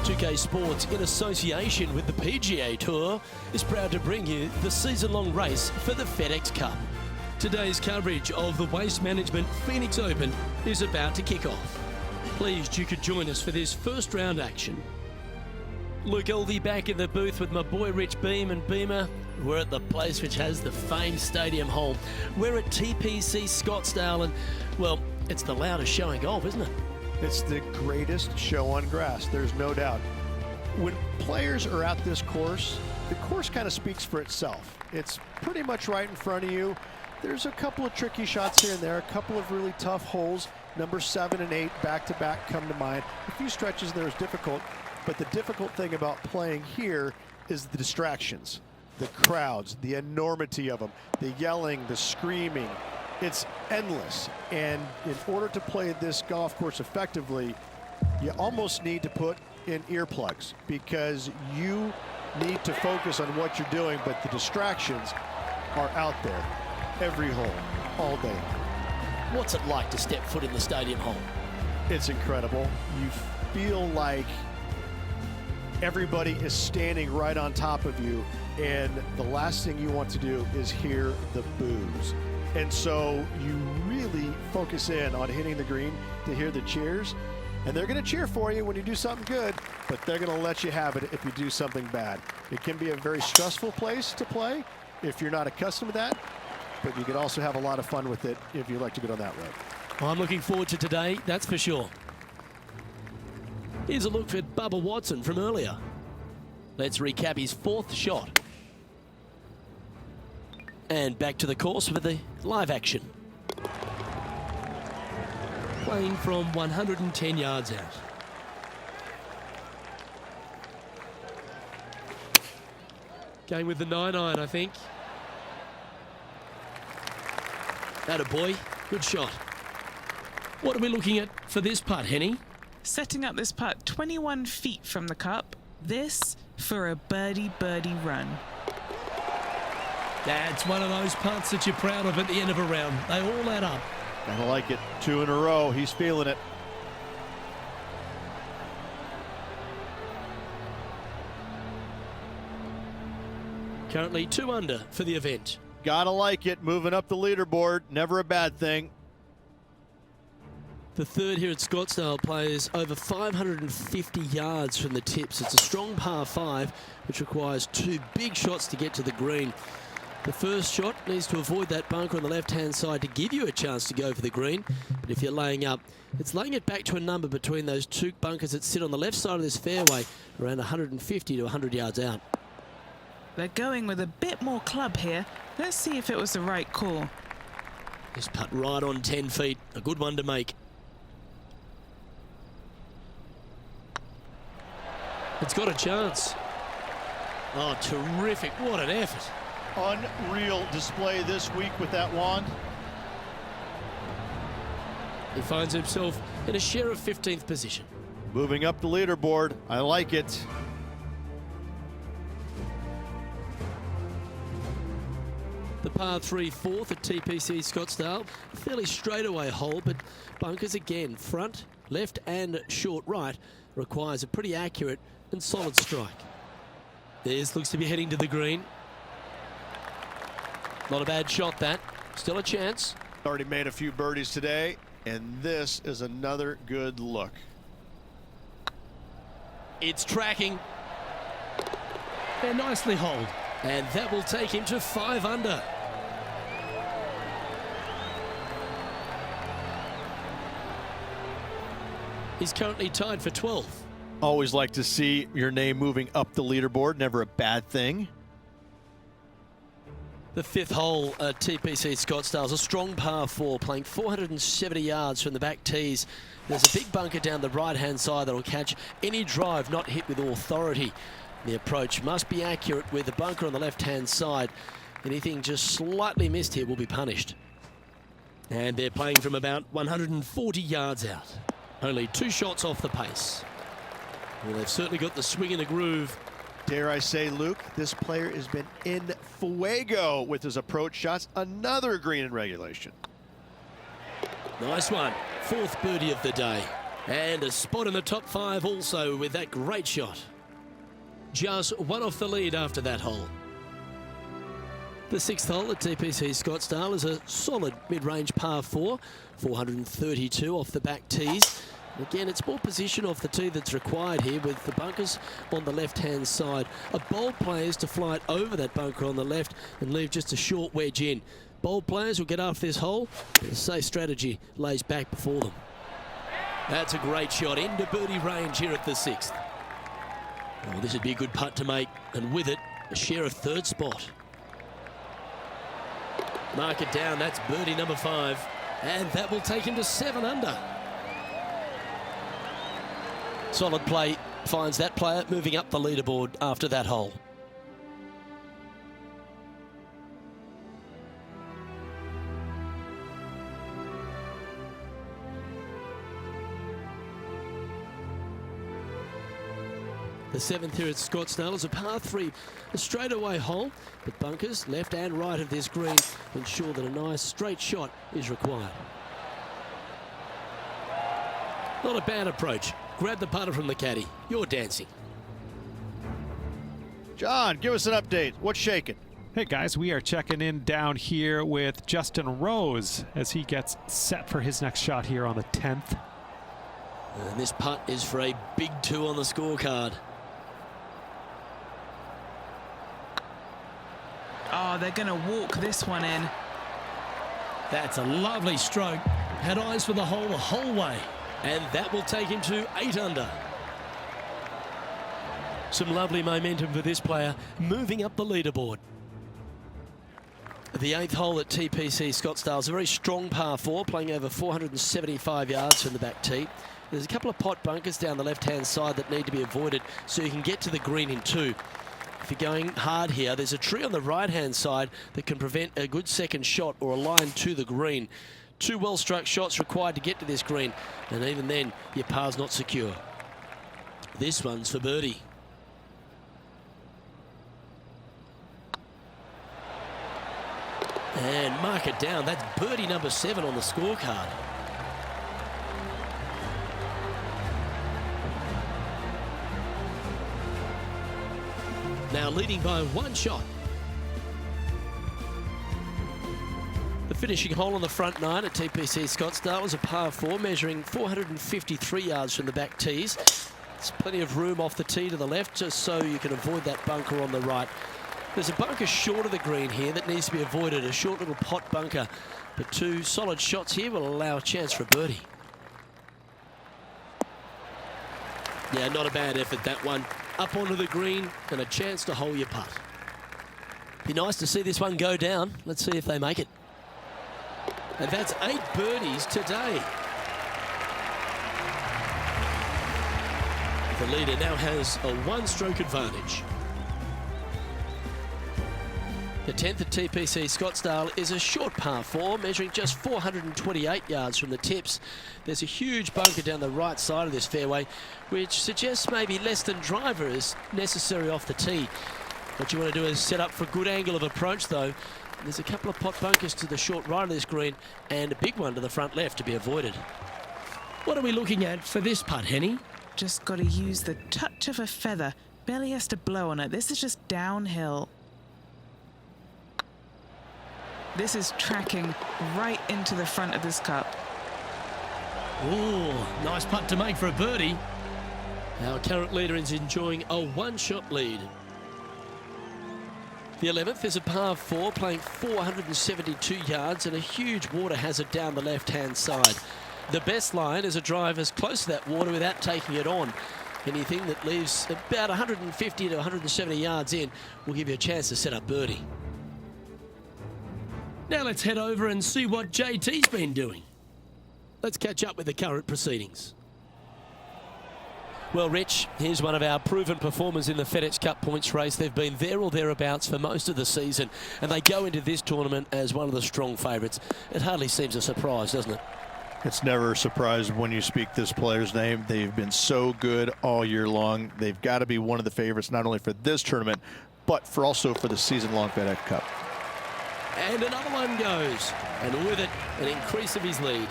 2K Sports, in association with the PGA Tour, is proud to bring you the season-long race for the FedEx Cup. Today's coverage of the Waste Management Phoenix Open is about to kick off. Pleased you could join us for this first round action. Luke Elvey back in the booth with my boy Rich Beam and Beamer. We're at the place which has the famed stadium hole. We're at TPC Scottsdale, and, well, it's the loudest show in golf, isn't it? It's the greatest show on grass, there's no doubt. When players are at this course, the course kind of speaks for itself. It's pretty much right in front of you. There's a couple of tricky shots here and there, a couple of really tough holes. Number 7 and 8 back-to-back come to mind. A few stretches there is difficult, but the difficult thing about playing here is the distractions. The crowds, the enormity of them, the yelling, the screaming. It's endless, and in order to play this golf course effectively, you almost need to put in earplugs because you need to focus on what you're doing, but the distractions are out there every hole, all day. What's it like to step foot in the stadium hole? It's incredible. You feel like everybody is standing right on top of you, and the last thing you want to do is hear the boos. And so you really focus in on hitting the green to hear the cheers. And they're going to cheer for you when you do something good, but they're going to let you have it if you do something bad. It can be a very stressful place to play if you're not accustomed to that, but you can also have a lot of fun with it if you like to get on that road. Well, I'm looking forward to today, that's for sure. Here's a look at Bubba Watson from earlier. Let's recap his 4th shot. And back to the course with the live action. Playing from 110 yards out. Going with the 9-iron, I think. Attaboy, good shot. What are we looking at for this putt, Henny? Setting up this putt 21 feet from the cup. This for a birdie run. That's one of those putts that you're proud of at the end of a round. They all add up. I like it. 2 in a row. He's feeling it. Currently 2 under for the event. Gotta like it. Moving up the leaderboard. Never a bad thing. The third here at Scottsdale plays over 550 yards from the tips. It's a strong par 5, which requires 2 big shots to get to the green. The first shot needs to avoid that bunker on the left-hand side to give you a chance to go for the green. But if you're laying up, it's laying it back to a number between those 2 bunkers that sit on the left side of this fairway, around 150 to 100 yards out. They're going with a bit more club here. Let's see if it was the right call. This putt right on 10 feet, a good one to make. It's got a chance. Oh, terrific. What an effort. Unreal display this week with that wand. He finds himself in a share of 15th position. Moving up the leaderboard. I like it. The par 3 4th at TPC Scottsdale. A fairly straightaway hole, but bunkers again, front, left and short right, requires a pretty accurate and solid strike. This looks to be heading to the green. Not a bad shot, that. Still a chance. Already made a few birdies today, and this is another good look. It's tracking. And nicely holed. And that will take him to 5 under. He's currently tied for 12th. Always like to see your name moving up the leaderboard. Never a bad thing. The 5th hole at TPC Scottsdale is a strong par 4, playing 470 yards from the back tees. There's a big bunker down the right-hand side that will catch any drive not hit with authority. The approach must be accurate with the bunker on the left-hand side. Anything just slightly missed here will be punished. And they're playing from about 140 yards out. Only 2 shots off the pace. Well, they've certainly got the swing and the groove. Dare I say, Luke, this player has been in fuego with his approach shots. Another green in regulation. Nice one. 4th birdie of the day. And a spot in the top 5 also with that great shot. Just one off the lead after that hole. The 6th hole at TPC Scottsdale is a solid mid-range par 4, 432 off the back tees. And again, it's more position off the tee that's required here with the bunkers on the left-hand side. A bold player is to fly it over that bunker on the left and leave just a short wedge in. Bold players will get after this hole. The safe strategy lays back before them. That's a great shot into birdie range here at the 6th. Oh, this would be a good putt to make, and with it, a share of 3rd spot. Mark it down, that's birdie number 5, and that will take him to 7 under. Solid play finds that player moving up the leaderboard after that hole. The 7th here at Scottsdale is a par 3, a straightaway hole, but bunkers left and right of this green ensure that a nice straight shot is required. Not a bad approach. Grab the putter from the caddy. You're dancing. John, give us an update. What's shaking? Hey guys, we are checking in down here with Justin Rose as he gets set for his next shot here on the 10th. And this putt is for a big 2 on the scorecard. Oh, they're going to walk this one in. That's a lovely stroke. Had eyes for the whole way. And that will take him to 8 under. Some lovely momentum for this player, moving up the leaderboard. The 8th hole at TPC Scottsdale is a very strong par 4, playing over 475 yards from the back tee. There's a couple of pot bunkers down the left-hand side that need to be avoided so you can get to the green in 2. If you're going hard here, there's a tree on the right-hand side that can prevent a good second shot or a line to the green. 2 well-struck shots required to get to this green, and even then, your par's not secure. This one's for birdie. And mark it down. That's birdie number 7 on the scorecard. Now leading by 1 shot. The finishing hole on the front 9 at TPC Scottsdale was a par 4, measuring 453 yards from the back tees. There's plenty of room off the tee to the left, just so you can avoid that bunker on the right. There's a bunker short of the green here that needs to be avoided, a short little pot bunker. But 2 solid shots here will allow a chance for a birdie. Yeah, not a bad effort, that one. Up onto the green and a chance to hole your putt. Be nice to see this one go down. Let's see if they make it. And that's 8 birdies today. The leader now has a 1-stroke advantage. The 10th at TPC Scottsdale is a short par 4, measuring just 428 yards from the tips. There's a huge bunker down the right side of this fairway, which suggests maybe less than driver is necessary off the tee. What you want to do is set up for a good angle of approach, though. There's a couple of pot bunkers to the short right of this green and a big one to the front left to be avoided. What are we looking at for this putt, Henny? Just got to use the touch of a feather. Barely has to blow on it. This is just downhill. This is tracking right into the front of this cup. Ooh, nice putt to make for a birdie. Our current leader is enjoying a 1-shot lead. The 11th is a par 4, playing 472 yards and a huge water hazard down the left-hand side. The best line is a drive as close to that water without taking it on. Anything that leaves about 150 to 170 yards in will give you a chance to set up birdie. Now let's head over and see what JT's been doing. Let's catch up with the current proceedings. Well, Rich, here's one of our proven performers in the FedEx Cup points race. They've been there or thereabouts for most of the season, and they go into this tournament as one of the strong favourites. It hardly seems a surprise, doesn't it? It's never a surprise when you speak this player's name. They've been so good all year long. They've got to be one of the favorites, not only for this tournament, but also for the season-long FedEx Cup. And another one goes, and with it, an increase of his lead.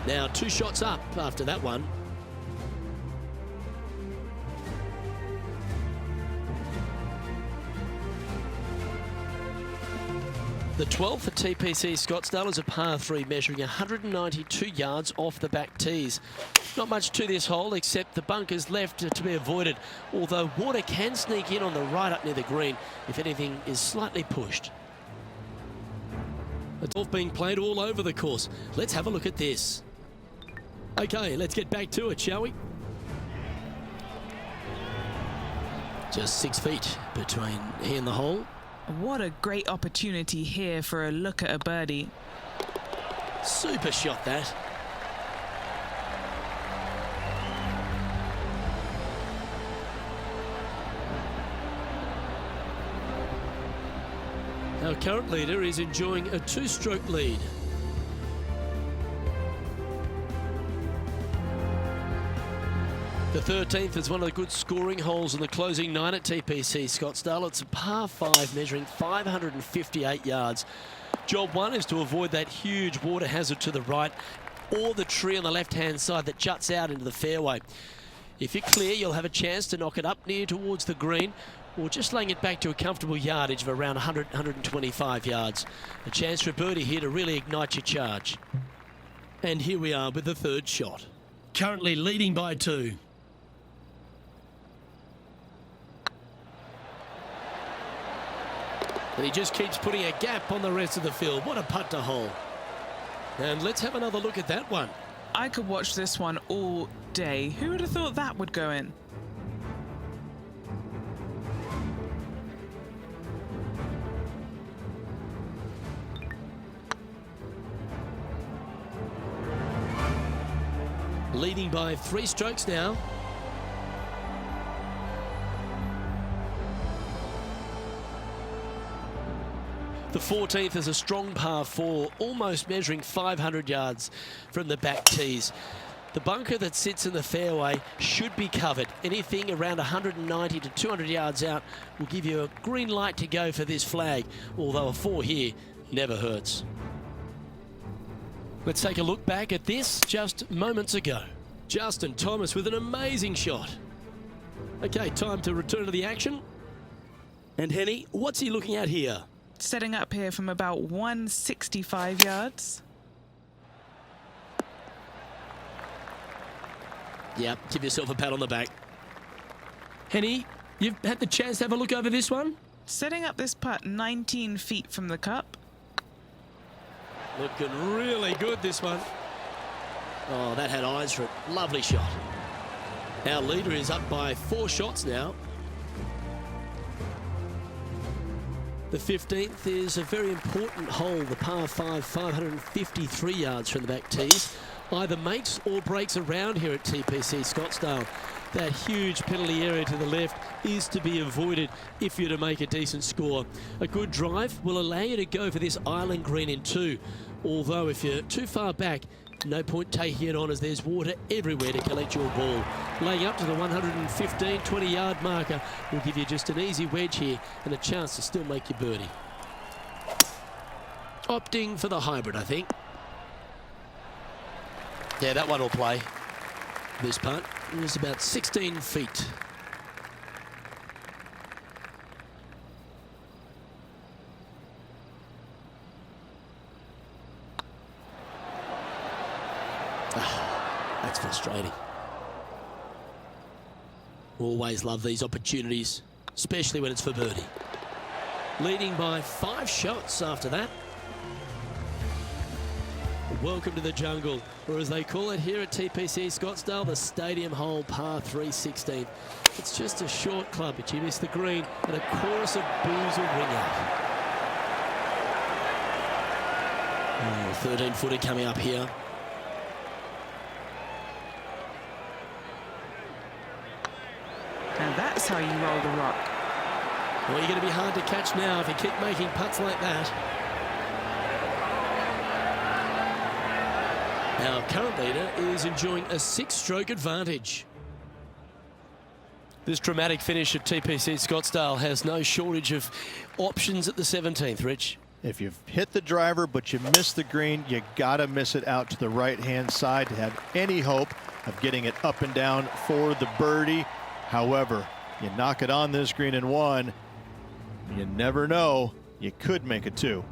Now 2 shots up after that one. The 12th for TPC Scottsdale is a par 3 measuring 192 yards off the back tees. Not much to this hole except the bunkers left to be avoided, although water can sneak in on the right up near the green if anything is slightly pushed. It's all being played all over the course. Let's have a look at this. Okay, let's get back to it, shall we? Just 6 feet between he and the hole. What a great opportunity here for a look at a birdie. Super shot, that. Our current leader is enjoying a 2-stroke lead. The 13th is one of the good scoring holes in the closing 9 at TPC Scottsdale. It's a par 5 measuring 558 yards. Job 1 is to avoid that huge water hazard to the right or the tree on the left-hand side that juts out into the fairway. If you're clear, you'll have a chance to knock it up near towards the green or just laying it back to a comfortable yardage of around 125 yards. A chance for a birdie here to really ignite your charge. And here we are with the 3rd shot. Currently leading by 2. And he just keeps putting a gap on the rest of the field. What a putt to hole. And let's have another look at that one. I could watch this one all day. Who would have thought that would go in? Leading by 3 strokes now. The 14th is a strong par 4, almost measuring 500 yards from the back tees. The bunker that sits in the fairway should be covered. Anything around 190 to 200 yards out will give you a green light to go for this flag, although a 4 here never hurts. Let's take a look back at this just moments ago. Justin Thomas with an amazing shot. Okay, time to return to the action. And Henny, what's he looking at here? Setting up here from about 165 yards. Yeah, give yourself a pat on the back. Henny, you've had the chance to have a look over this one? Setting up this putt 19 feet from the cup. Looking really good, this one. Oh, that had eyes for it. Lovely shot. Our leader is up by 4 shots now. The 15th is a very important hole, the par 5, 553 yards from the back tees. Either makes or breaks around here at TPC Scottsdale. That huge penalty area to the left is to be avoided if you're to make a decent score. A good drive will allow you to go for this island green in 2. Although if you're too far back, no point taking it on as there's water everywhere to collect your ball. Laying up to the 115, 20-yard marker will give you just an easy wedge here and a chance to still make your birdie. Opting for the hybrid, I think. Yeah, that one will play. This putt is about 16 feet. That's frustrating. Always love these opportunities, especially when it's for birdie. Leading by 5 shots after that. Welcome to the jungle, or as they call it here at TPC Scottsdale, the Stadium Hole par 3 16. It's just a short club, but you miss the green and a chorus of boos will ring out. Oh, 13-footer coming up here. And that's how you roll the rock. Well, you're going to be hard to catch now if you keep making putts like that. Our current leader is enjoying a 6-stroke advantage. This dramatic finish at TPC Scottsdale has no shortage of options at the 17th, Rich. If you've hit the driver but you miss the green, you gotta miss it out to the right-hand side to have any hope of getting it up and down for the birdie. However, you knock it on this green in one, you never know, you could make it two.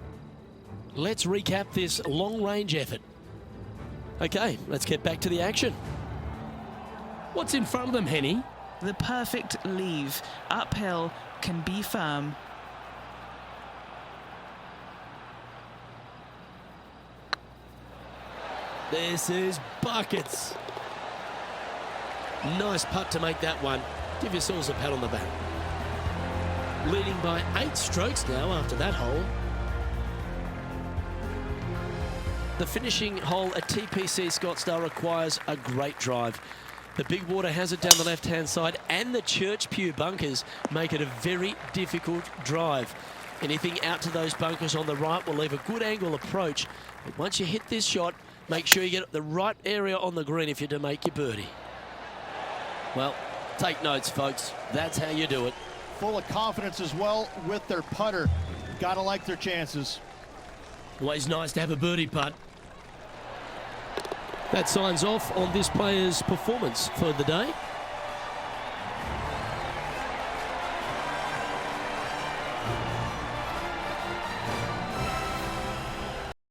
Let's recap this long-range effort. Okay, let's get back to the action. What's in front of them, Henny? The perfect leave. Uphill, can be firm. This is buckets. Nice putt to make that one. Give yourselves a pat on the back. Leading by 8 strokes now after that hole. The finishing hole at TPC Scottsdale requires a great drive. The big water has it down the left-hand side, and the Church Pew bunkers make it a very difficult drive. Anything out to those bunkers on the right will leave a good angle approach. But once you hit this shot, make sure you get the right area on the green if you're to make your birdie. Well, take notes, folks. That's how you do it. Full of confidence as well with their putter. Gotta like their chances. Always nice to have a birdie putt. That signs off on this player's performance for the day.